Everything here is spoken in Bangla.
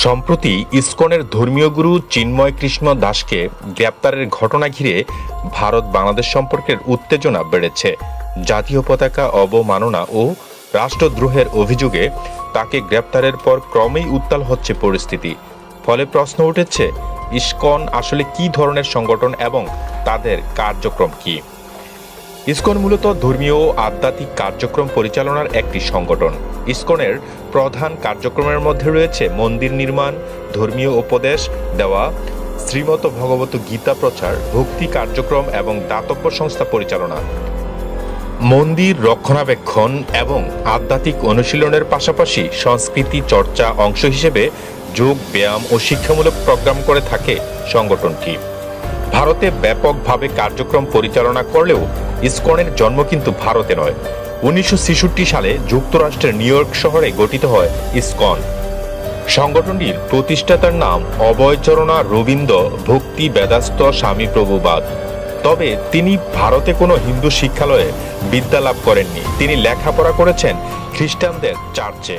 সম্প্রতি ইসকনের ধর্মীয় গুরু চিন্ময় কৃষ্ণ দাসকে গ্রেপ্তারের ঘটনা ঘিরে ভারত বাংলাদেশ সম্পর্কের উত্তেজনা বেড়েছে। জাতীয় পতাকা অবমাননা ও রাষ্ট্রদ্রোহের অভিযোগে তাকে গ্রেপ্তারের পর ক্রমেই উত্তাল হচ্ছে পরিস্থিতি। ফলে প্রশ্ন উঠেছে, ইসকন আসলে কী ধরনের সংগঠন এবং তাদের কার্যক্রম কী? ইসকন মূলত ধর্মীয় ও আধ্যাত্মিক কার্যক্রম পরিচালনার একটি সংগঠন। ইসকনের প্রধান কার্যক্রমের মধ্যে রয়েছে মন্দির নির্মাণ, ধর্মীয় উপদেশ দেওয়া, শ্রীমত ভগবত গীতা প্রচার, ভক্তি কার্যক্রম এবং দাতব্য সংস্থা পরিচালনা। মন্দির রক্ষণাবেক্ষণ এবং আধ্যাত্মিক অনুশীলনের পাশাপাশি সংস্কৃতি চর্চা অংশ হিসেবে যোগ, ব্যায়াম ও শিক্ষামূলক প্রোগ্রাম করে থাকে সংগঠনটি। ভারতে ব্যাপকভাবে কার্যক্রম পরিচালনা করলেও ইসকনের জন্ম কিন্তু ভারতে নয়। 1966 সালে যুক্তরাষ্ট্রের নিউ ইয়র্ক শহরে গঠিত হয় ইসকন। সংগঠনটির প্রতিষ্ঠাতার নাম অভয়চরণা রবীন্দ্র ভক্তি বেদাস্ত স্বামী প্রভুপাদ। তবে তিনি ভারতে কোনো হিন্দু শিক্ষালয়ে বিদ্যা লাভ করেননি। তিনি লেখাপড়া করেছেন খ্রিস্টানদের চার্চে।